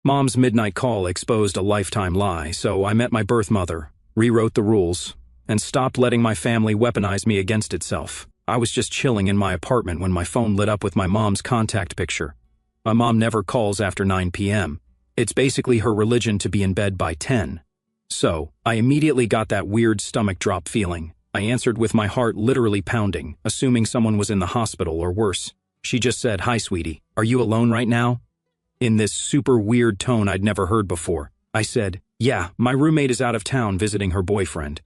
Mom's midnight call exposed a lifetime lie, so I met my birth mother, rewrote the rules, and stopped letting my family weaponize me against itself. I was just chilling in my apartment when my phone lit up with my mom's contact picture. My mom never calls after 9 p.m. It's basically her religion to be in bed by 10. So, I immediately got that weird stomach drop feeling. I answered with my heart literally pounding, assuming someone was in the hospital or worse. She just said, "Hi, sweetie. Are you alone right now?" In this super weird tone I'd never heard before. I said, "Yeah, my roommate is out of town visiting her boyfriend."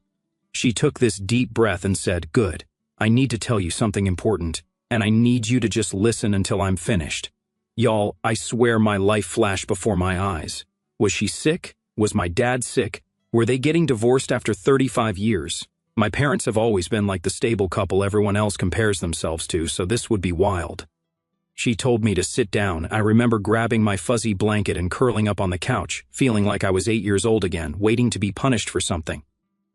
She took this deep breath and said, "Good. I need to tell you something important, and I need you to just listen until I'm finished." Y'all, I swear my life flashed before my eyes. Was she sick? Was my dad sick? Were they getting divorced after 35 years? My parents have always been like the stable couple everyone else compares themselves to, so this would be wild. She told me to sit down. I remember grabbing my fuzzy blanket and curling up on the couch, feeling like I was 8 years old again, waiting to be punished for something.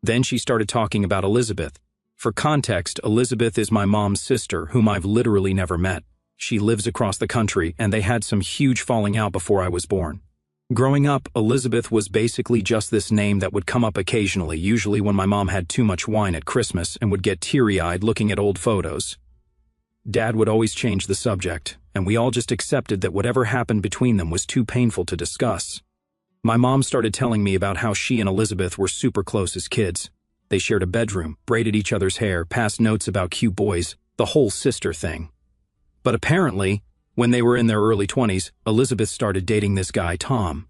Then she started talking about Elizabeth. For context, Elizabeth is my mom's sister, whom I've literally never met. She lives across the country, and they had some huge falling out before I was born. Growing up, Elizabeth was basically just this name that would come up occasionally, usually when my mom had too much wine at Christmas and would get teary-eyed looking at old photos. Dad would always change the subject, and we all just accepted that whatever happened between them was too painful to discuss. My mom started telling me about how she and Elizabeth were super close as kids. They shared a bedroom, braided each other's hair, passed notes about cute boys, the whole sister thing. But apparently, when they were in their early 20s, Elizabeth started dating this guy, Tom.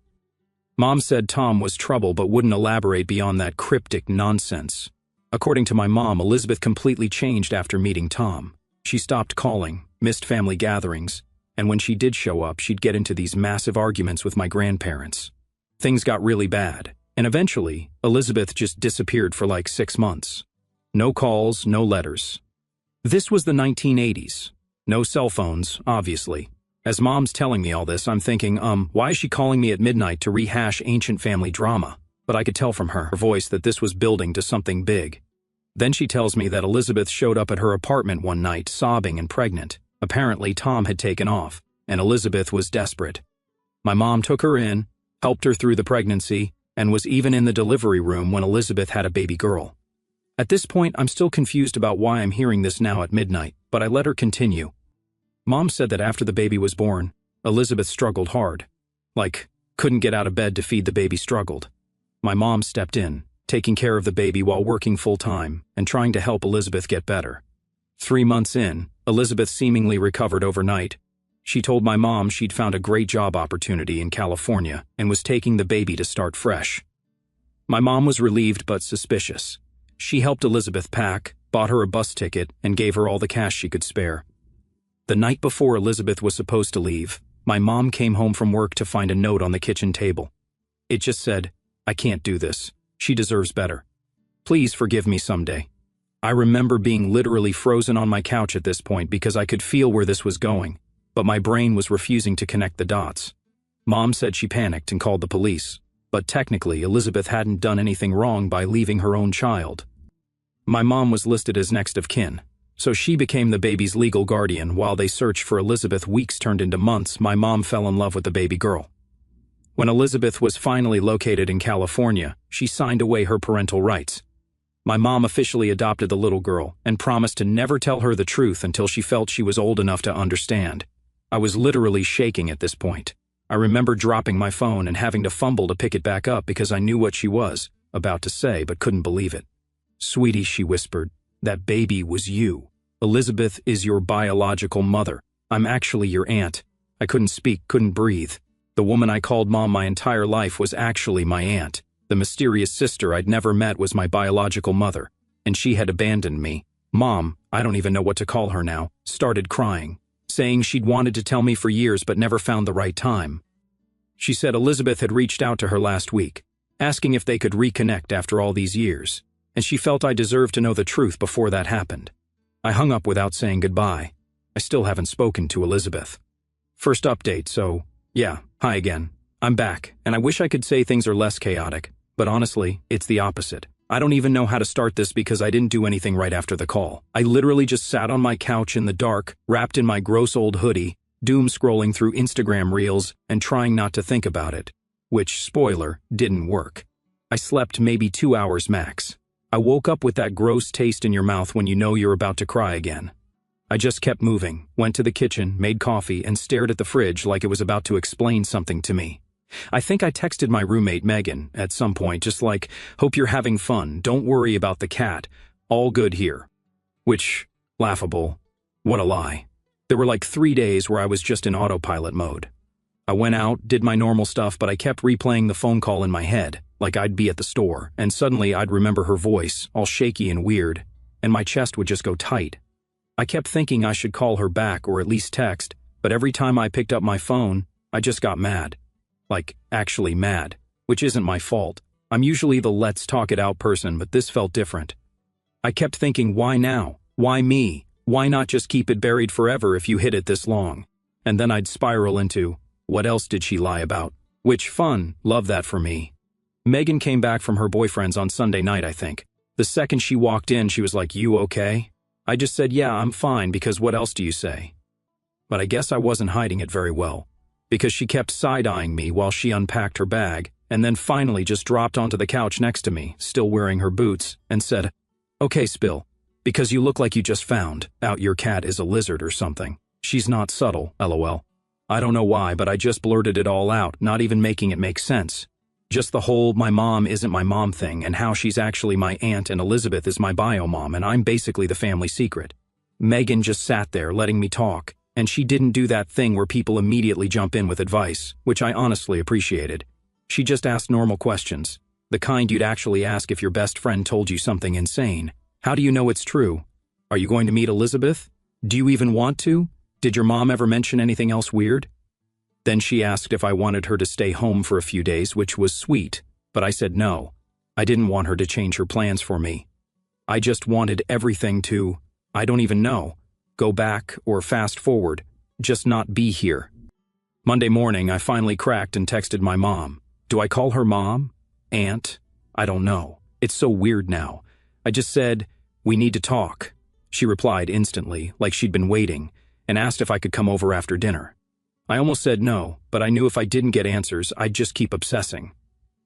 Mom said Tom was trouble but wouldn't elaborate beyond that cryptic nonsense. According to my mom, Elizabeth completely changed after meeting Tom. She stopped calling, missed family gatherings, and when she did show up, she'd get into these massive arguments with my grandparents. Things got really bad, and eventually, Elizabeth just disappeared for like 6 months. No calls, no letters. This was the 1980s. No cell phones, obviously. As Mom's telling me all this, I'm thinking, why is she calling me at midnight to rehash ancient family drama? But I could tell from her voice that this was building to something big. Then she tells me that Elizabeth showed up at her apartment one night, sobbing and pregnant. Apparently, Tom had taken off, and Elizabeth was desperate. My mom took her in, helped her through the pregnancy, and was even in the delivery room when Elizabeth had a baby girl. At this point, I'm still confused about why I'm hearing this now at midnight, but I let her continue. Mom said that after the baby was born, Elizabeth struggled hard. Like, couldn't get out of bed to feed the baby struggled. My mom stepped in, taking care of the baby while working full-time and trying to help Elizabeth get better. 3 months in, Elizabeth seemingly recovered overnight. She told my mom she'd found a great job opportunity in California and was taking the baby to start fresh. My mom was relieved but suspicious. She helped Elizabeth pack, bought her a bus ticket, and gave her all the cash she could spare. The night before Elizabeth was supposed to leave, my mom came home from work to find a note on the kitchen table. It just said, "I can't do this. She deserves better. Please forgive me someday." I remember being literally frozen on my couch at this point because I could feel where this was going, but my brain was refusing to connect the dots. Mom said she panicked and called the police, but technically Elizabeth hadn't done anything wrong by leaving her own child. My mom was listed as next of kin, so she became the baby's legal guardian. While they searched for Elizabeth, weeks turned into months. My mom fell in love with the baby girl. When Elizabeth was finally located in California, she signed away her parental rights. My mom officially adopted the little girl and promised to never tell her the truth until she felt she was old enough to understand. I was literally shaking at this point. I remember dropping my phone and having to fumble to pick it back up because I knew what she was about to say but couldn't believe it. "Sweetie," she whispered, "that baby was you. Elizabeth is your biological mother. I'm actually your aunt." I couldn't speak, couldn't breathe. The woman I called Mom my entire life was actually my aunt. The mysterious sister I'd never met was my biological mother, and she had abandoned me. Mom, I don't even know what to call her now, started crying, saying she'd wanted to tell me for years but never found the right time. She said Elizabeth had reached out to her last week, asking if they could reconnect after all these years, and she felt I deserved to know the truth before that happened. I hung up without saying goodbye. I still haven't spoken to Elizabeth. First update, so, yeah, hi again. I'm back, and I wish I could say things are less chaotic, but honestly, it's the opposite. I don't even know how to start this because I didn't do anything right after the call. I literally just sat on my couch in the dark, wrapped in my gross old hoodie, doom scrolling through Instagram reels and trying not to think about it, which, spoiler, didn't work. I slept maybe 2 hours max. I woke up with that gross taste in your mouth when you know you're about to cry again. I just kept moving, went to the kitchen, made coffee, and stared at the fridge like it was about to explain something to me. I think I texted my roommate Megan at some point, just like, "Hope you're having fun, don't worry about the cat, all good here." Which, laughable, what a lie. There were like 3 days where I was just in autopilot mode. I went out, did my normal stuff, but I kept replaying the phone call in my head, like I'd be at the store, and suddenly I'd remember her voice, all shaky and weird, and my chest would just go tight. I kept thinking I should call her back or at least text, but every time I picked up my phone, I just got mad. Like, actually mad, which isn't my fault. I'm usually the let's talk it out person, but this felt different. I kept thinking, why now? Why me? Why not just keep it buried forever if you hid it this long? And then I'd spiral into, what else did she lie about? Which, fun, love that for me. Megan came back from her boyfriend's on Sunday night, I think. The second she walked in, she was like, "You okay?" I just said, "Yeah, I'm fine," because what else do you say? But I guess I wasn't hiding it very well, because she kept side-eyeing me while she unpacked her bag, and then finally just dropped onto the couch next to me, still wearing her boots, and said, "Okay, Spill, because you look like you just found out your cat is a lizard or something." She's not subtle, lol. I don't know why, but I just blurted it all out, not even making it make sense. Just the whole "my mom isn't my mom" thing, and how she's actually my aunt and Elizabeth is my bio mom, and I'm basically the family secret. Megan just sat there letting me talk, and she didn't do that thing where people immediately jump in with advice, which I honestly appreciated. She just asked normal questions, the kind you'd actually ask if your best friend told you something insane. How do you know it's true? Are you going to meet Elizabeth? Do you even want to? Did your mom ever mention anything else weird? Then she asked if I wanted her to stay home for a few days, which was sweet, but I said no. I didn't want her to change her plans for me. I just wanted everything to, I don't even know, go back or fast forward, just not be here. Monday morning, I finally cracked and texted my mom. Do I call her mom? Aunt? I don't know. It's so weird now. I just said, "We need to talk." She replied instantly, like she'd been waiting, and asked if I could come over after dinner. I almost said no, but I knew if I didn't get answers, I'd just keep obsessing.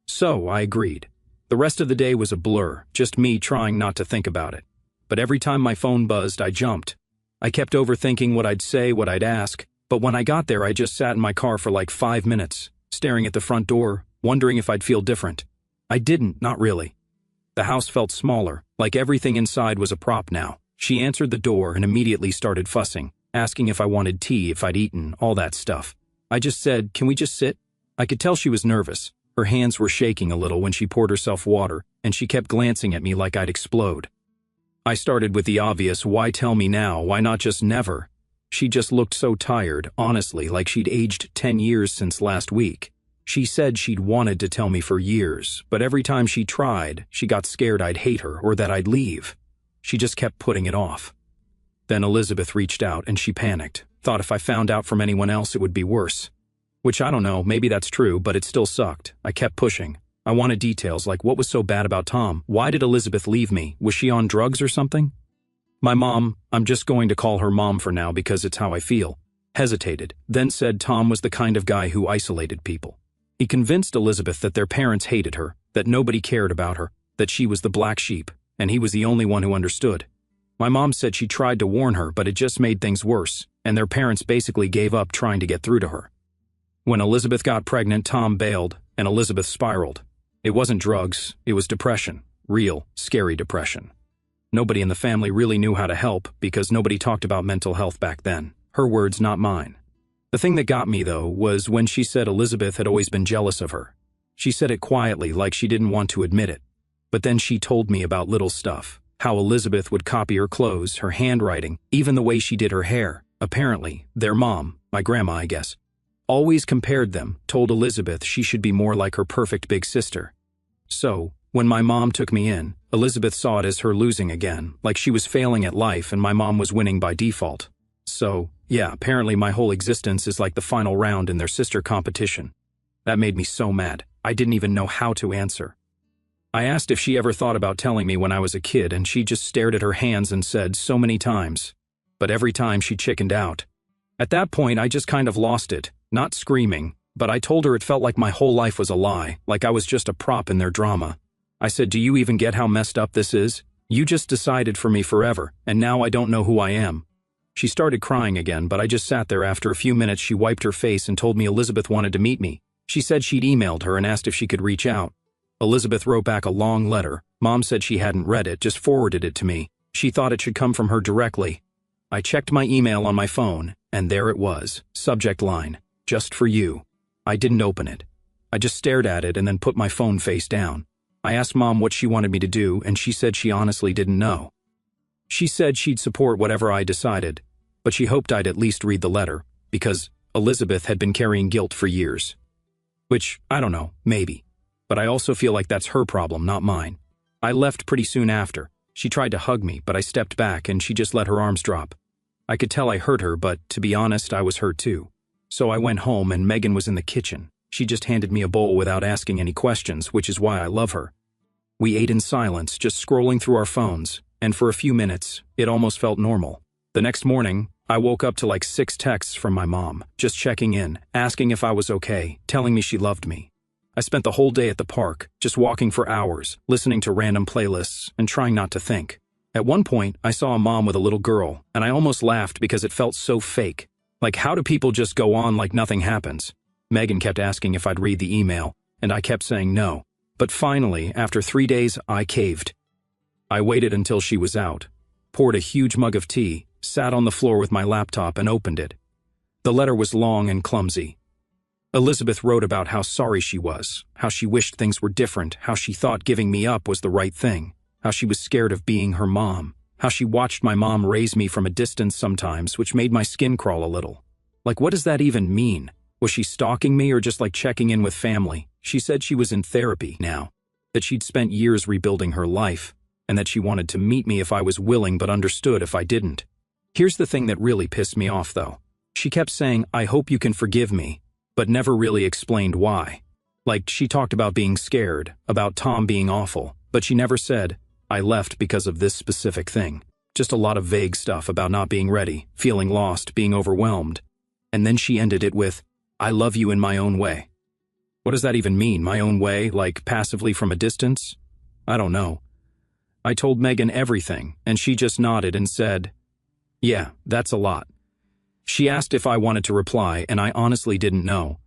So I agreed. The rest of the day was a blur, just me trying not to think about it. But every time my phone buzzed, I jumped. I kept overthinking what I'd say, what I'd ask, but when I got there, I just sat in my car for like 5 minutes, staring at the front door, wondering if I'd feel different. I didn't, not really. The house felt smaller, like everything inside was a prop now. She answered the door and immediately started fussing, asking if I wanted tea, if I'd eaten, all that stuff. I just said, "Can we just sit?" I could tell she was nervous. Her hands were shaking a little when she poured herself water, and she kept glancing at me like I'd explode. I started with the obvious, why tell me now, why not just never? She just looked so tired, honestly, like she'd aged 10 years since last week. She said she'd wanted to tell me for years, but every time she tried, she got scared I'd hate her or that I'd leave. She just kept putting it off. Then Elizabeth reached out and she panicked, thought if I found out from anyone else it would be worse. Which I don't know, maybe that's true, but it still sucked. I kept pushing. I wanted details like what was so bad about Tom? Why did Elizabeth leave me? Was she on drugs or something? My mom, I'm just going to call her mom for now because it's how I feel, hesitated, then said Tom was the kind of guy who isolated people. He convinced Elizabeth that their parents hated her, that nobody cared about her, that she was the black sheep, and he was the only one who understood. My mom said she tried to warn her, but it just made things worse, and their parents basically gave up trying to get through to her. When Elizabeth got pregnant, Tom bailed, and Elizabeth spiraled. It wasn't drugs, it was depression. Real, scary depression. Nobody in the family really knew how to help because nobody talked about mental health back then. Her words, not mine. The thing that got me, though, was when she said Elizabeth had always been jealous of her. She said it quietly, like she didn't want to admit it. But then she told me about little stuff. How Elizabeth would copy her clothes, her handwriting, even the way she did her hair. Apparently, their mom, my grandma I guess, always compared them, told Elizabeth she should be more like her perfect big sister. So, when my mom took me in, Elizabeth saw it as her losing again, like she was failing at life and my mom was winning by default. So, yeah, apparently my whole existence is like the final round in their sister competition. That made me so mad, I didn't even know how to answer. I asked if she ever thought about telling me when I was a kid, and she just stared at her hands and said so many times. But every time she chickened out. At that point, I just kind of lost it, not screaming, but I told her it felt like my whole life was a lie, like I was just a prop in their drama. I said, do you even get how messed up this is? You just decided for me forever, and now I don't know who I am. She started crying again, but I just sat there. After a few minutes, she wiped her face and told me Elizabeth wanted to meet me. She said she'd emailed her and asked if she could reach out. Elizabeth wrote back a long letter. Mom said she hadn't read it, just forwarded it to me. She thought it should come from her directly. I checked my email on my phone, and there it was. Subject line, just for you. I didn't open it. I just stared at it and then put my phone face down. I asked Mom what she wanted me to do, and she said she honestly didn't know. She said she'd support whatever I decided, but she hoped I'd at least read the letter, because Elizabeth had been carrying guilt for years. Which, I don't know, maybe. But I also feel like that's her problem, not mine. I left pretty soon after. She tried to hug me, but I stepped back and she just let her arms drop. I could tell I hurt her, but to be honest, I was hurt too. So I went home and Megan was in the kitchen. She just handed me a bowl without asking any questions, which is why I love her. We ate in silence, just scrolling through our phones, and for a few minutes, it almost felt normal. The next morning, I woke up to like 6 texts from my mom, just checking in, asking if I was okay, telling me she loved me. I spent the whole day at the park, just walking for hours, listening to random playlists, and trying not to think. At one point, I saw a mom with a little girl, and I almost laughed because it felt so fake. Like, how do people just go on like nothing happens? Megan kept asking if I'd read the email, and I kept saying no. But finally, after 3 days, I caved. I waited until she was out, poured a huge mug of tea, sat on the floor with my laptop and opened it. The letter was long and clumsy. Elizabeth wrote about how sorry she was, how she wished things were different, how she thought giving me up was the right thing, how she was scared of being her mom, how she watched my mom raise me from a distance sometimes, which made my skin crawl a little. Like, what does that even mean? Was she stalking me or just like checking in with family? She said she was in therapy now, that she'd spent years rebuilding her life, and that she wanted to meet me if I was willing but understood if I didn't. Here's the thing that really pissed me off, though. She kept saying, I hope you can forgive me, but never really explained why. Like, she talked about being scared, about Tom being awful, but she never said, I left because of this specific thing. Just a lot of vague stuff about not being ready, feeling lost, being overwhelmed. And then she ended it with, I love you in my own way. What does that even mean, my own way, like passively from a distance? I don't know. I told Megan everything, and she just nodded and said, yeah, that's a lot. She asked if I wanted to reply, and I honestly didn't know.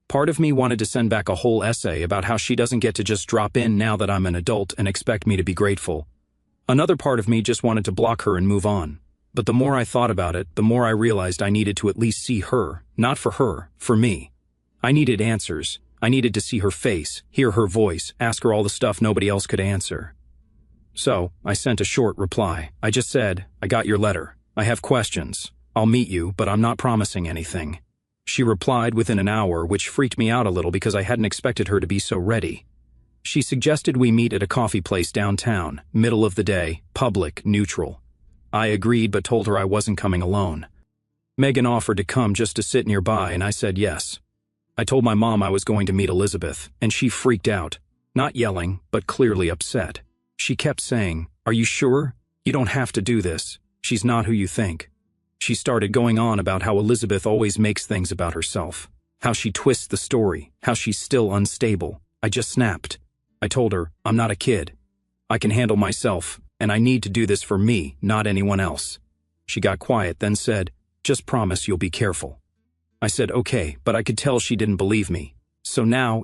Part of me wanted to send back a whole essay about how she doesn't get to just drop in now that I'm an adult and expect me to be grateful. Another part of me just wanted to block her and move on. But the more I thought about it, the more I realized I needed to at least see her, not for her, for me. I needed answers. I needed to see her face, hear her voice, ask her all the stuff nobody else could answer. So, I sent a short reply. I just said, I got your letter. I have questions. I'll meet you, but I'm not promising anything. She replied within an hour, which freaked me out a little because I hadn't expected her to be so ready. She suggested we meet at a coffee place downtown, middle of the day, public, neutral. I agreed but told her I wasn't coming alone. Megan offered to come just to sit nearby, and I said yes. I told my mom I was going to meet Elizabeth, and she freaked out. Not yelling, but clearly upset. She kept saying, are you sure? You don't have to do this. She's not who you think. She started going on about how Elizabeth always makes things about herself, how she twists the story, how she's still unstable. I just snapped. I told her, I'm not a kid. I can handle myself, and I need to do this for me, not anyone else. She got quiet, then said, just promise you'll be careful. I said, okay, but I could tell she didn't believe me. So now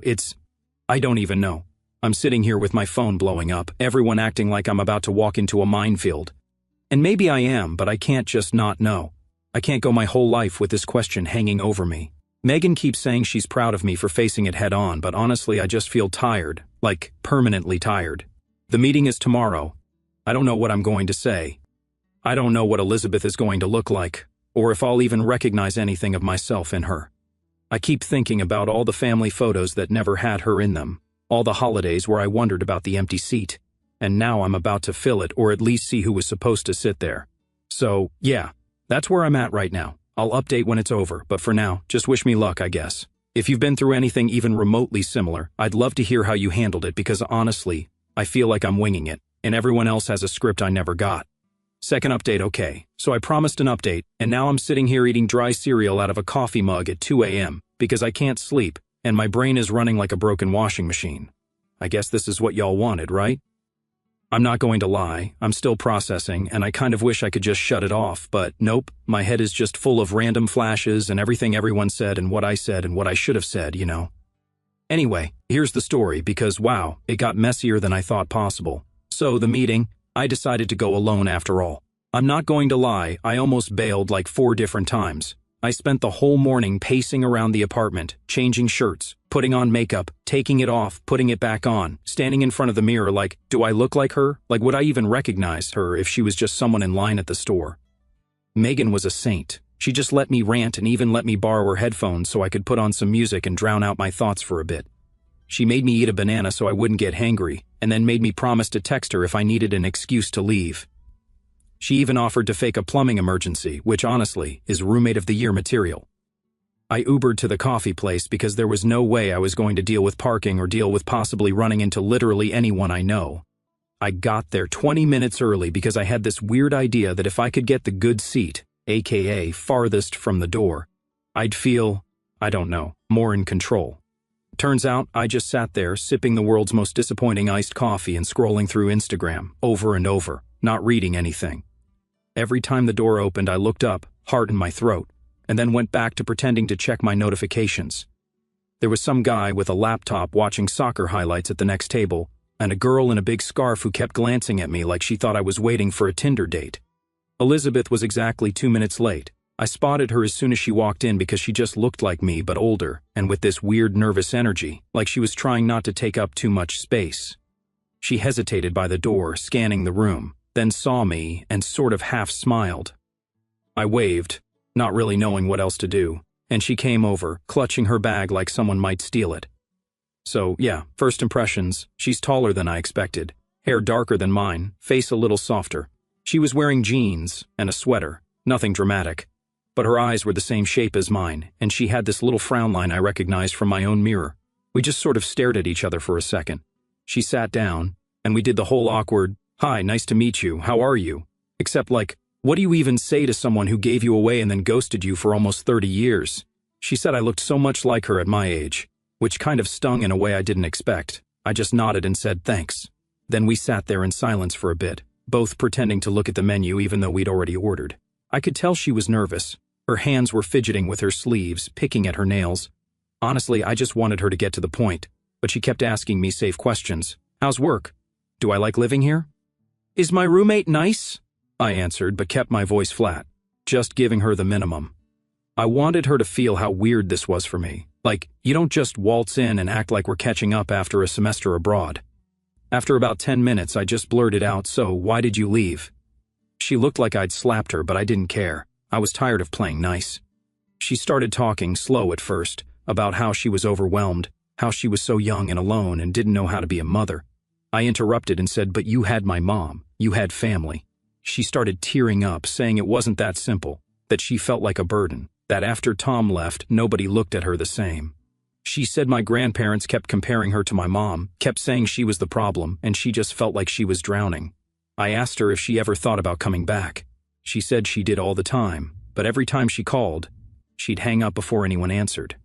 I don't even know. I'm sitting here with my phone blowing up, everyone acting like I'm about to walk into a minefield. And maybe I am, but I can't just not know. I can't go my whole life with this question hanging over me. Megan keeps saying she's proud of me for facing it head on, but honestly I just feel tired, like permanently tired. The meeting is tomorrow. I don't know what I'm going to say. I don't know what Elizabeth is going to look like, or if I'll even recognize anything of myself in her. I keep thinking about all the family photos that never had her in them, all the holidays where I wondered about the empty seat, and now I'm about to fill it or at least see who was supposed to sit there. So, yeah, that's where I'm at right now. I'll update when it's over, but for now, just wish me luck, I guess. If you've been through anything even remotely similar, I'd love to hear how you handled it because honestly, I feel like I'm winging it, and everyone else has a script I never got. Second update, okay. So I promised an update, and now I'm sitting here eating dry cereal out of a coffee mug at 2 a.m. because I can't sleep, and my brain is running like a broken washing machine. I guess this is what y'all wanted, right? I'm not going to lie, I'm still processing, and I kind of wish I could just shut it off, but nope, my head is just full of random flashes and everything everyone said and what I said and what I should have said, you know. Anyway, here's the story because wow, it got messier than I thought possible. So the meeting, I decided to go alone after all. I'm not going to lie, I almost bailed like 4 different times. I spent the whole morning pacing around the apartment, changing shirts, putting on makeup, taking it off, putting it back on, standing in front of the mirror like, do I look like her? Like, would I even recognize her if she was just someone in line at the store? Megan was a saint. She just let me rant and even let me borrow her headphones so I could put on some music and drown out my thoughts for a bit. She made me eat a banana so I wouldn't get hangry, and then made me promise to text her if I needed an excuse to leave. She even offered to fake a plumbing emergency, which honestly is roommate of the year material. I Ubered to the coffee place because there was no way I was going to deal with parking or deal with possibly running into literally anyone I know. I got there 20 minutes early because I had this weird idea that if I could get the good seat, aka farthest from the door, I'd feel, I don't know, more in control. Turns out I just sat there sipping the world's most disappointing iced coffee and scrolling through Instagram over and over, not reading anything. Every time the door opened, I looked up, heart in my throat, and then went back to pretending to check my notifications. There was some guy with a laptop watching soccer highlights at the next table, and a girl in a big scarf who kept glancing at me like she thought I was waiting for a Tinder date. Elizabeth was exactly 2 minutes late. I spotted her as soon as she walked in because she just looked like me but older, and with this weird nervous energy, like she was trying not to take up too much space. She hesitated by the door, scanning the room, then saw me and sort of half smiled. I waved, not really knowing what else to do, and she came over, clutching her bag like someone might steal it. So, yeah, first impressions, she's taller than I expected, hair darker than mine, face a little softer. She was wearing jeans and a sweater, nothing dramatic, but her eyes were the same shape as mine, and she had this little frown line I recognized from my own mirror. We just sort of stared at each other for a second. She sat down, and we did the whole awkward, "Hi, nice to meet you, how are you?" Except like, what do you even say to someone who gave you away and then ghosted you for almost 30 years? She said I looked so much like her at my age, which kind of stung in a way I didn't expect. I just nodded and said thanks. Then we sat there in silence for a bit, both pretending to look at the menu even though we'd already ordered. I could tell she was nervous. Her hands were fidgeting with her sleeves, picking at her nails. Honestly, I just wanted her to get to the point, but she kept asking me safe questions. How's work? Do I like living here? Is my roommate nice? I answered, but kept my voice flat, just giving her the minimum. I wanted her to feel how weird this was for me. Like, you don't just waltz in and act like we're catching up after a semester abroad. After about 10 minutes, I just blurted out, "So, why did you leave?" She looked like I'd slapped her, but I didn't care. I was tired of playing nice. She started talking, slow at first, about how she was overwhelmed, how she was so young and alone and didn't know how to be a mother. I interrupted and said, "But you had my mom. You had family." She started tearing up, saying it wasn't that simple, that she felt like a burden, that after Tom left, nobody looked at her the same. She said my grandparents kept comparing her to my mom, kept saying she was the problem, and she just felt like she was drowning. I asked her if she ever thought about coming back. She said she did all the time, but every time she called, she'd hang up before anyone answered.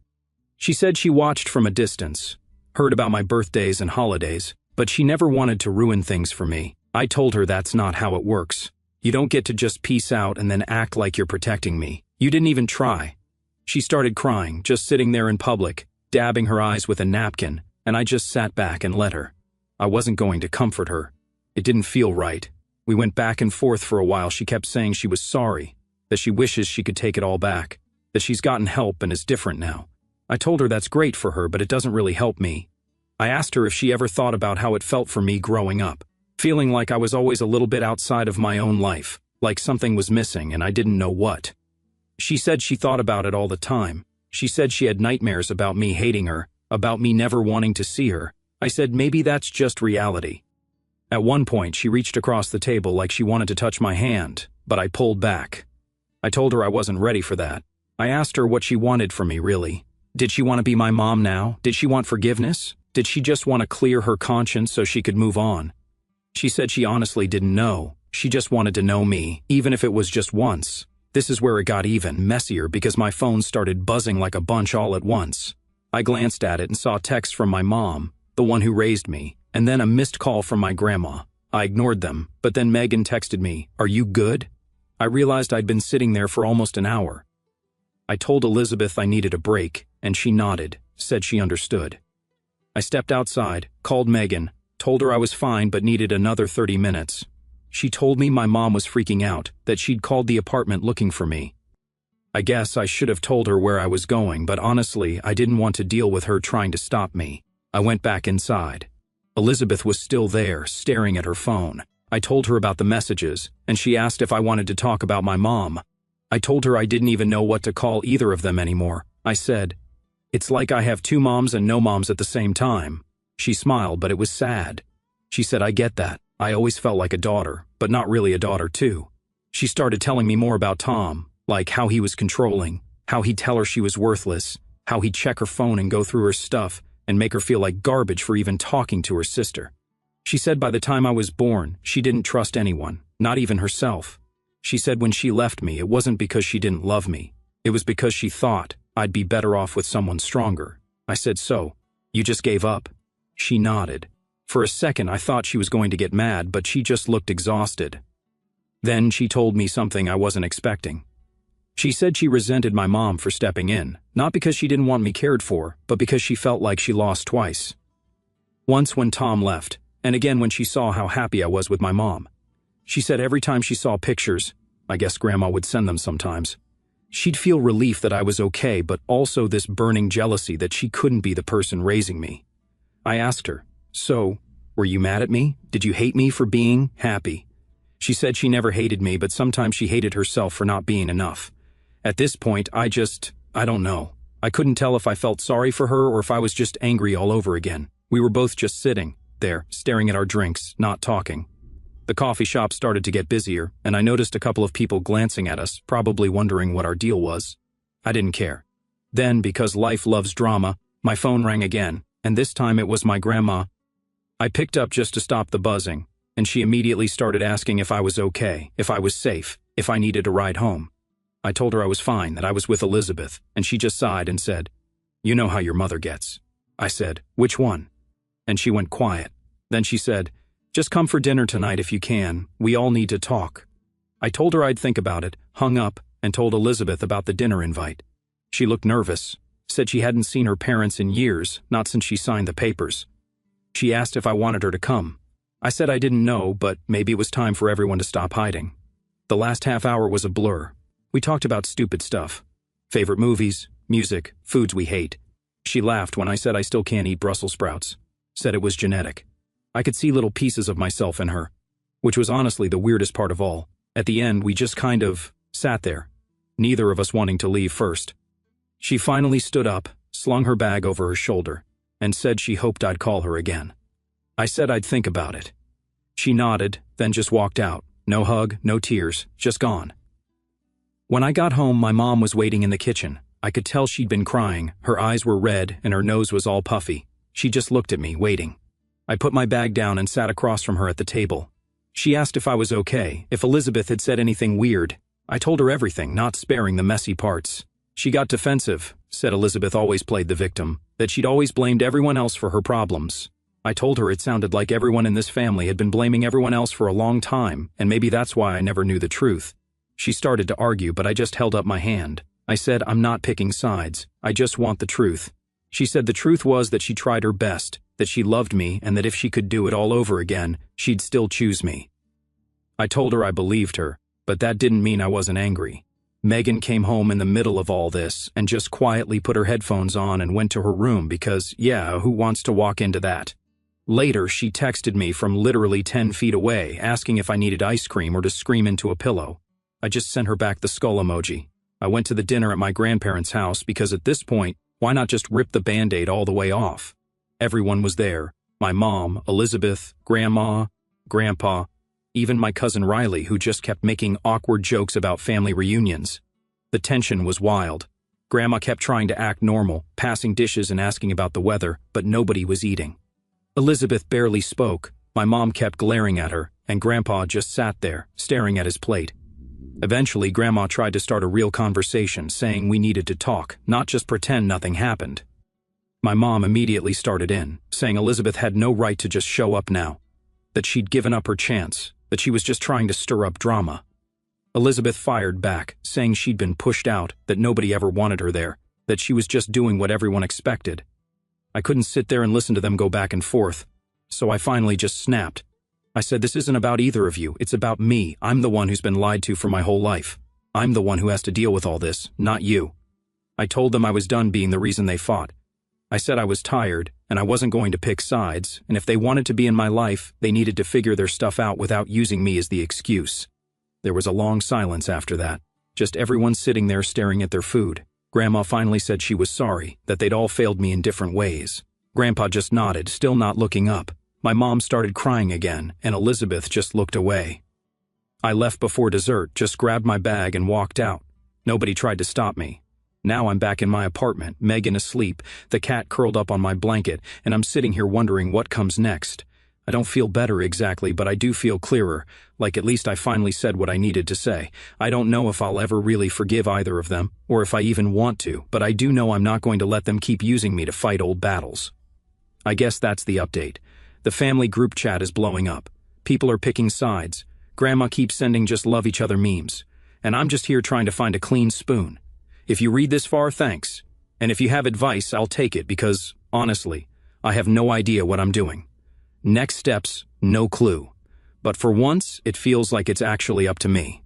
She said she watched from a distance, heard about my birthdays and holidays, but she never wanted to ruin things for me. I told her that's not how it works. You don't get to just peace out and then act like you're protecting me. You didn't even try. She started crying, just sitting there in public, dabbing her eyes with a napkin, and I just sat back and let her. I wasn't going to comfort her. It didn't feel right. We went back and forth for a while. She kept saying she was sorry, that she wishes she could take it all back, that she's gotten help and is different now. I told her that's great for her, but it doesn't really help me. I asked her if she ever thought about how it felt for me growing up, feeling like I was always a little bit outside of my own life, like something was missing and I didn't know what. She said she thought about it all the time. She said she had nightmares about me hating her, about me never wanting to see her. I said maybe that's just reality. At one point, she reached across the table like she wanted to touch my hand, but I pulled back. I told her I wasn't ready for that. I asked her what she wanted from me, really. Did she want to be my mom now? Did she want forgiveness? Did she just want to clear her conscience so she could move on? She said she honestly didn't know, She just wanted to know me, even if it was just once. This is where it got even messier because my phone started buzzing like a bunch all at once. I glanced at it and saw texts from my mom, the one who raised me, and then a missed call from my grandma. I ignored them, but then Megan texted me, "Are you good?" I realized I'd been sitting there for almost an hour. I told Elizabeth I needed a break, and she nodded, said she understood. I stepped outside, called Megan, told her I was fine but needed another 30 minutes. She told me my mom was freaking out, that she'd called the apartment looking for me. I guess I should have told her where I was going, but honestly, I didn't want to deal with her trying to stop me. I went back inside. Elizabeth was still there, staring at her phone. I told her about the messages, and she asked if I wanted to talk about my mom. I told her I didn't even know what to call either of them anymore. I said, "It's like I have two moms and no moms at the same time." She smiled, but it was sad. She said, "I get that. I always felt like a daughter, but not really a daughter too." She started telling me more about Tom, like how he was controlling, how he'd tell her she was worthless, how he'd check her phone and go through her stuff and make her feel like garbage for even talking to her sister. She said by the time I was born, she didn't trust anyone, not even herself. She said when she left me, it wasn't because she didn't love me. It was because she thought I'd be better off with someone stronger. I said, "So, you just gave up?" She nodded. For a second, I thought she was going to get mad, but she just looked exhausted. Then she told me something I wasn't expecting. She said she resented my mom for stepping in, not because she didn't want me cared for, but because she felt like she lost twice. Once when Tom left, and again when she saw how happy I was with my mom. She said every time she saw pictures, I guess Grandma would send them sometimes, she'd feel relief that I was okay, but also this burning jealousy that she couldn't be the person raising me. I asked her, "So, were you mad at me? Did you hate me for being happy?" She said she never hated me, but sometimes she hated herself for not being enough. At this point, I don't know. I couldn't tell if I felt sorry for her or if I was just angry all over again. We were both just sitting there, staring at our drinks, not talking. The coffee shop started to get busier, and I noticed a couple of people glancing at us, probably wondering what our deal was. I didn't care. Then, because life loves drama, my phone rang again, and this time it was my grandma. I picked up just to stop the buzzing, and she immediately started asking if I was okay, if I was safe, if I needed a ride home. I told her I was fine, that I was with Elizabeth, and she just sighed and said, "You know how your mother gets." I said, "Which one?" And she went quiet. Then she said, "Just come for dinner tonight if you can. We all need to talk." I told her I'd think about it, hung up, and told Elizabeth about the dinner invite. She looked nervous, said she hadn't seen her parents in years, not since she signed the papers. She asked if I wanted her to come. I said I didn't know, but maybe it was time for everyone to stop hiding. The last half hour was a blur. We talked about stupid stuff. Favorite movies, music, foods we hate. She laughed when I said I still can't eat Brussels sprouts. Said it was genetic. I could see little pieces of myself in her, which was honestly the weirdest part of all. At the end, we just kind of sat there, neither of us wanting to leave first. She finally stood up, slung her bag over her shoulder, and said she hoped I'd call her again. I said I'd think about it. She nodded, then just walked out. No hug, no tears, just gone. When I got home, my mom was waiting in the kitchen. I could tell she'd been crying. Her eyes were red and her nose was all puffy. She just looked at me, waiting. I put my bag down and sat across from her at the table. She asked if I was okay, if Elizabeth had said anything weird. I told her everything, not sparing the messy parts. She got defensive, said Elizabeth always played the victim, that she'd always blamed everyone else for her problems. I told her it sounded like everyone in this family had been blaming everyone else for a long time, and maybe that's why I never knew the truth. She started to argue, but I just held up my hand. I said, "I'm not picking sides. I just want the truth." She said the truth was that she tried her best, that she loved me, and that if she could do it all over again, she'd still choose me. I told her I believed her, but that didn't mean I wasn't angry. Megan came home in the middle of all this and just quietly put her headphones on and went to her room because, yeah, who wants to walk into that? Later, she texted me from literally 10 feet away, asking if I needed ice cream or to scream into a pillow. I just sent her back the skull emoji. I went to the dinner at my grandparents' house because at this point, why not just rip the Band-Aid all the way off? Everyone was there. My mom, Elizabeth, Grandma, Grandpa, even my cousin Riley, who just kept making awkward jokes about family reunions. The tension was wild. Grandma kept trying to act normal, passing dishes and asking about the weather, but nobody was eating. Elizabeth barely spoke. My mom kept glaring at her, and Grandpa just sat there, staring at his plate. Eventually, Grandma tried to start a real conversation, saying we needed to talk, not just pretend nothing happened. My mom immediately started in, saying Elizabeth had no right to just show up now, that she'd given up her chance, that she was just trying to stir up drama. Elizabeth fired back, saying she'd been pushed out, that nobody ever wanted her there, that she was just doing what everyone expected. I couldn't sit there and listen to them go back and forth, so I finally just snapped. I said, this isn't about either of you, it's about me. I'm the one who's been lied to for my whole life. I'm the one who has to deal with all this, not you. I told them I was done being the reason they fought. I said I was tired, and I wasn't going to pick sides, and if they wanted to be in my life, they needed to figure their stuff out without using me as the excuse. There was a long silence after that, just everyone sitting there staring at their food. Grandma finally said she was sorry, that they'd all failed me in different ways. Grandpa just nodded, still not looking up. My mom started crying again, and Elizabeth just looked away. I left before dessert, just grabbed my bag and walked out. Nobody tried to stop me. Now I'm back in my apartment, Megan asleep, the cat curled up on my blanket, and I'm sitting here wondering what comes next. I don't feel better exactly, but I do feel clearer, like at least I finally said what I needed to say. I don't know if I'll ever really forgive either of them, or if I even want to, but I do know I'm not going to let them keep using me to fight old battles. I guess that's the update. The family group chat is blowing up. People are picking sides. Grandma keeps sending just love each other memes. And I'm just here trying to find a clean spoon. If you read this far, thanks. And if you have advice, I'll take it because, honestly, I have no idea what I'm doing. Next steps, no clue. But for once, it feels like it's actually up to me.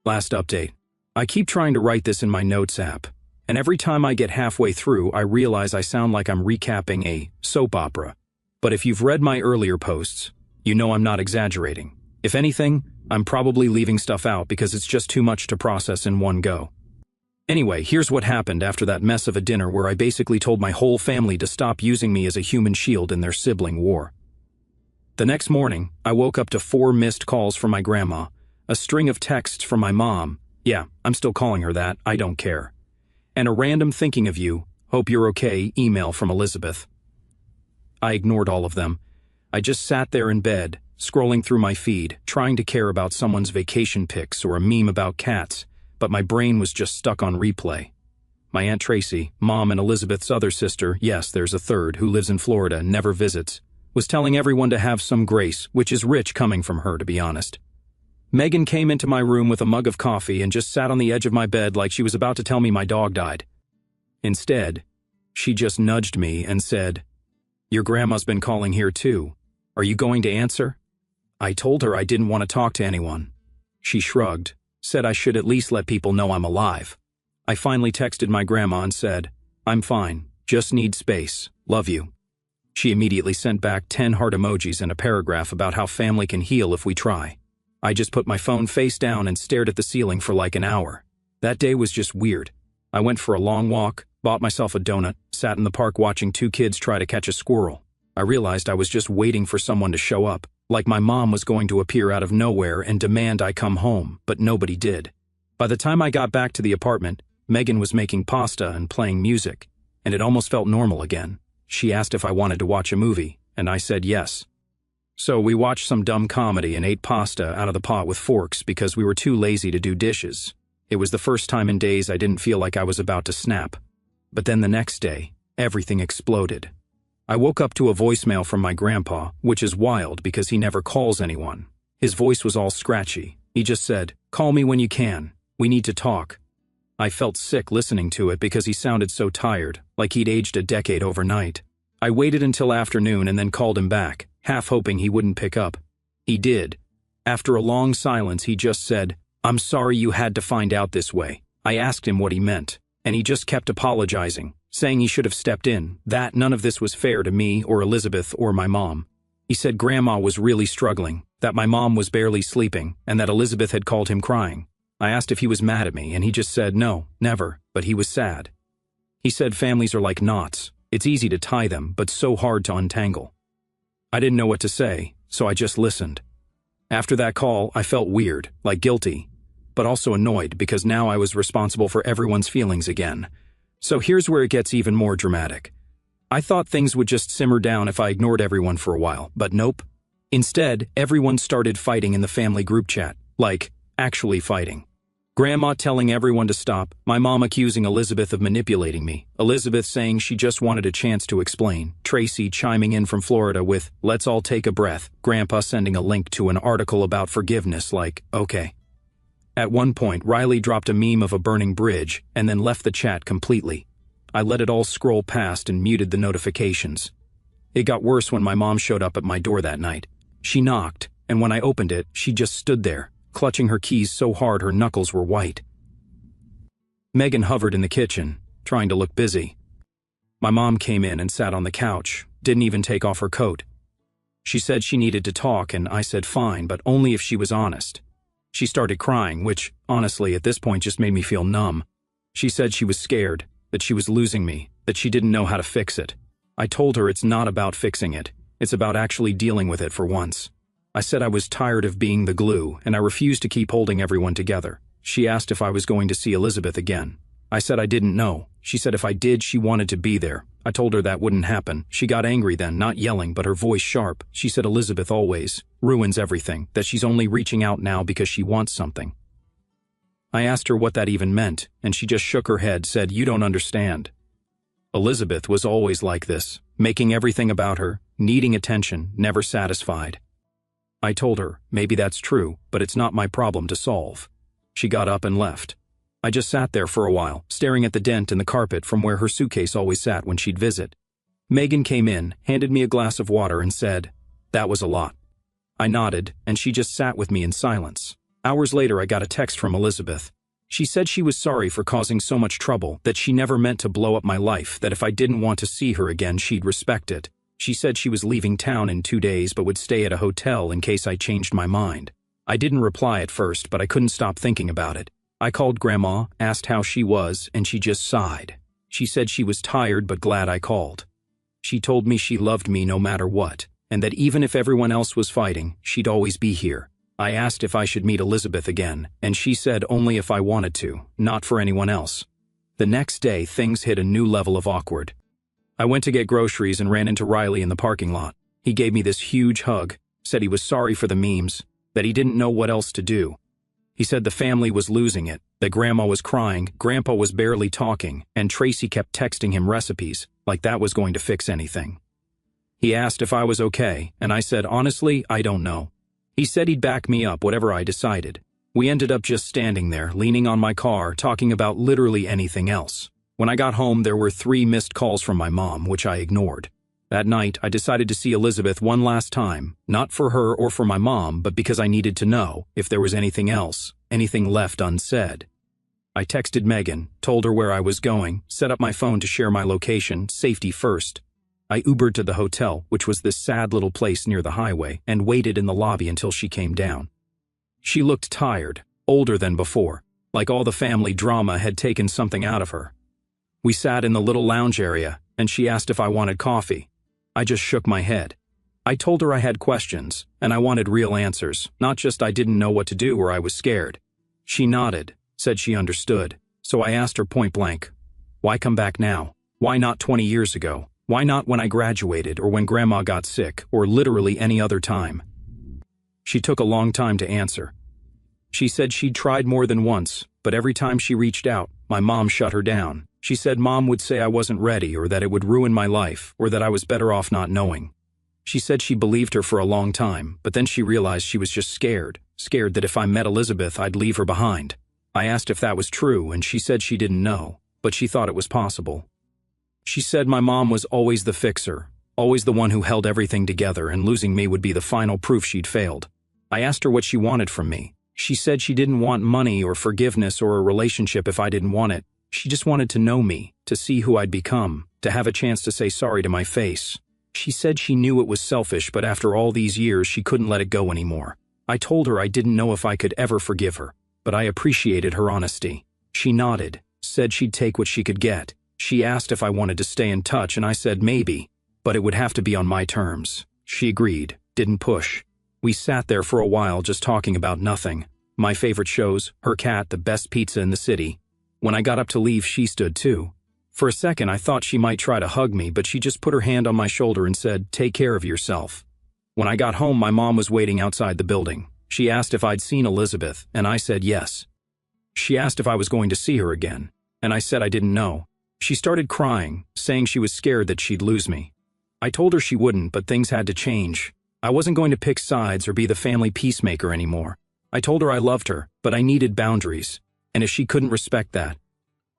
Last update. I keep trying to write this in my notes app, and every time I get halfway through, I realize I sound like I'm recapping a soap opera. But if you've read my earlier posts, you know I'm not exaggerating. If anything, I'm probably leaving stuff out because it's just too much to process in one go. Anyway, here's what happened after that mess of a dinner where I basically told my whole family to stop using me as a human shield in their sibling war. The next morning, I woke up to 4 missed calls from my grandma, a string of texts from my mom, yeah, I'm still calling her that, I don't care, and a random thinking of you, hope you're okay, email from Elizabeth. I ignored all of them. I just sat there in bed, scrolling through my feed, trying to care about someone's vacation pics or a meme about cats, but my brain was just stuck on replay. My Aunt Tracy, Mom and Elizabeth's other sister, yes, there's a third, who lives in Florida and never visits, was telling everyone to have some grace, which is rich coming from her, to be honest. Megan came into my room with a mug of coffee and just sat on the edge of my bed like she was about to tell me my dog died. Instead, she just nudged me and said, "Your grandma's been calling here too. Are you going to answer?" I told her I didn't want to talk to anyone. She shrugged, said I should at least let people know I'm alive. I finally texted my grandma and said, "I'm fine, just need space, love you." She immediately sent back 10 heart emojis and a paragraph about how family can heal if we try. I just put my phone face down and stared at the ceiling for like an hour. That day was just weird. I went for a long walk, bought myself a donut, sat in the park watching 2 kids try to catch a squirrel. I realized I was just waiting for someone to show up, like my mom was going to appear out of nowhere and demand I come home, but nobody did. By the time I got back to the apartment, Megan was making pasta and playing music, and it almost felt normal again. She asked if I wanted to watch a movie, and I said yes. So we watched some dumb comedy and ate pasta out of the pot with forks because we were too lazy to do dishes. It was the first time in days I didn't feel like I was about to snap. But then the next day, everything exploded. I woke up to a voicemail from my grandpa, which is wild because he never calls anyone. His voice was all scratchy. He just said, "Call me when you can. We need to talk." I felt sick listening to it because he sounded so tired, like he'd aged a decade overnight. I waited until afternoon and then called him back, half hoping he wouldn't pick up. He did. After a long silence, he just said, "I'm sorry you had to find out this way." I asked him what he meant, and he just kept apologizing, saying he should have stepped in, that none of this was fair to me or Elizabeth or my mom. He said Grandma was really struggling, that my mom was barely sleeping, and that Elizabeth had called him crying. I asked if he was mad at me, and he just said no, never, but he was sad. He said families are like knots. It's easy to tie them, but so hard to untangle. I didn't know what to say, so I just listened. After that call, I felt weird, like guilty, but also annoyed because now I was responsible for everyone's feelings again. So here's where it gets even more dramatic. I thought things would just simmer down if I ignored everyone for a while, but nope. Instead, everyone started fighting in the family group chat. Like, actually fighting. Grandma telling everyone to stop, my mom accusing Elizabeth of manipulating me, Elizabeth saying she just wanted a chance to explain, Tracy chiming in from Florida with, let's all take a breath, Grandpa sending a link to an article about forgiveness like, okay. At one point, Riley dropped a meme of a burning bridge and then left the chat completely. I let it all scroll past and muted the notifications. It got worse when my mom showed up at my door that night. She knocked, and when I opened it, she just stood there, clutching her keys so hard her knuckles were white. Megan hovered in the kitchen, trying to look busy. My mom came in and sat on the couch, didn't even take off her coat. She said she needed to talk, and I said fine, but only if she was honest. She started crying, which, honestly, at this point just made me feel numb. She said she was scared, that she was losing me, that she didn't know how to fix it. I told her it's not about fixing it, it's about actually dealing with it for once. I said I was tired of being the glue, and I refused to keep holding everyone together. She asked if I was going to see Elizabeth again. I said I didn't know. She said if I did, she wanted to be there. I told her that wouldn't happen. She got angry then, not yelling, but her voice sharp. She said Elizabeth always ruins everything, that she's only reaching out now because she wants something. I asked her what that even meant, and she just shook her head, said, you don't understand. Elizabeth was always like this, making everything about her, needing attention, never satisfied. I told her, maybe that's true, but it's not my problem to solve. She got up and left. I just sat there for a while, staring at the dent in the carpet from where her suitcase always sat when she'd visit. Megan came in, handed me a glass of water and said, that was a lot. I nodded, and she just sat with me in silence. Hours later, I got a text from Elizabeth. She said she was sorry for causing so much trouble, that she never meant to blow up my life, that if I didn't want to see her again, she'd respect it. She said she was leaving town in 2 days but would stay at a hotel in case I changed my mind. I didn't reply at first, but I couldn't stop thinking about it. I called Grandma, asked how she was, and she just sighed. She said she was tired but glad I called. She told me she loved me no matter what, and that even if everyone else was fighting, she'd always be here. I asked if I should meet Elizabeth again, and she said only if I wanted to, not for anyone else. The next day, things hit a new level of awkward. I went to get groceries and ran into Riley in the parking lot. He gave me this huge hug, said he was sorry for the memes, that he didn't know what else to do. He said the family was losing it, that Grandma was crying, Grandpa was barely talking, and Tracy kept texting him recipes, like that was going to fix anything. He asked if I was okay, and I said, honestly, I don't know. He said he'd back me up whatever I decided. We ended up just standing there, leaning on my car, talking about literally anything else. When I got home, there were 3 missed calls from my mom, which I ignored. That night, I decided to see Elizabeth one last time, not for her or for my mom, but because I needed to know if there was anything else, anything left unsaid. I texted Megan, told her where I was going, set up my phone to share my location, safety first. I Ubered to the hotel, which was this sad little place near the highway, and waited in the lobby until she came down. She looked tired, older than before, like all the family drama had taken something out of her. We sat in the little lounge area, and she asked if I wanted coffee. I just shook my head. I told her I had questions, and I wanted real answers, not just I didn't know what to do or I was scared. She nodded, said she understood, so I asked her point blank, why come back now? Why not 20 years ago? Why not when I graduated or when Grandma got sick or literally any other time? She took a long time to answer. She said she'd tried more than once, but every time she reached out, my mom shut her down. She said Mom would say I wasn't ready or that it would ruin my life or that I was better off not knowing. She said she believed her for a long time, but then she realized she was just scared that if I met Elizabeth, I'd leave her behind. I asked if that was true, and she said she didn't know, but she thought it was possible. She said my mom was always the fixer, always the one who held everything together, and losing me would be the final proof she'd failed. I asked her what she wanted from me. She said she didn't want money or forgiveness or a relationship if I didn't want it. She just wanted to know me, to see who I'd become, to have a chance to say sorry to my face. She said she knew it was selfish, but after all these years, she couldn't let it go anymore. I told her I didn't know if I could ever forgive her, but I appreciated her honesty. She nodded, said she'd take what she could get. She asked if I wanted to stay in touch, and I said maybe, but it would have to be on my terms. She agreed, didn't push. We sat there for a while just talking about nothing. My favorite shows, her cat, the best pizza in the city. When I got up to leave, she stood too. For a second, I thought she might try to hug me, but she just put her hand on my shoulder and said, "Take care of yourself." When I got home, my mom was waiting outside the building. She asked if I'd seen Elizabeth, and I said yes. She asked if I was going to see her again, and I said I didn't know. She started crying, saying she was scared that she'd lose me. I told her she wouldn't, but things had to change. I wasn't going to pick sides or be the family peacemaker anymore. I told her I loved her, but I needed boundaries, and if she couldn't respect that,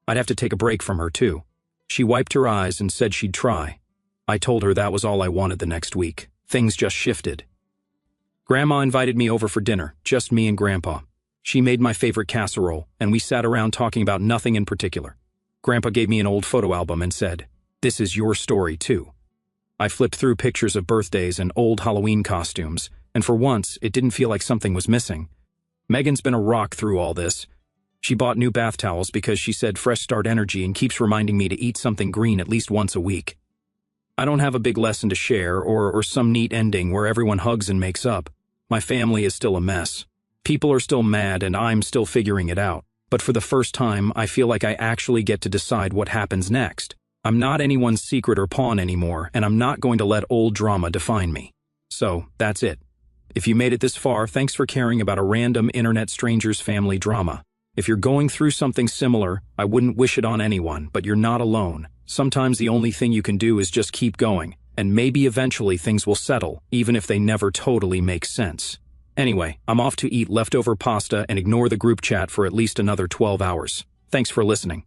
I'd have to take a break from her too. She wiped her eyes and said she'd try. I told her that was all I wanted the next week. Things just shifted. Grandma invited me over for dinner, just me and Grandpa. She made my favorite casserole, and we sat around talking about nothing in particular. Grandpa gave me an old photo album and said, "This is your story too." I flipped through pictures of birthdays and old Halloween costumes, and for once, it didn't feel like something was missing. Megan's been a rock through all this. She bought new bath towels because she said fresh start energy and keeps reminding me to eat something green at least once a week. I don't have a big lesson to share or some neat ending where everyone hugs and makes up. My family is still a mess. People are still mad and I'm still figuring it out. But for the first time, I feel like I actually get to decide what happens next. I'm not anyone's secret or pawn anymore, and I'm not going to let old drama define me. So, that's it. If you made it this far, thanks for caring about a random internet stranger's family drama. If you're going through something similar, I wouldn't wish it on anyone, but you're not alone. Sometimes the only thing you can do is just keep going, and maybe eventually things will settle, even if they never totally make sense. Anyway, I'm off to eat leftover pasta and ignore the group chat for at least another 12 hours. Thanks for listening.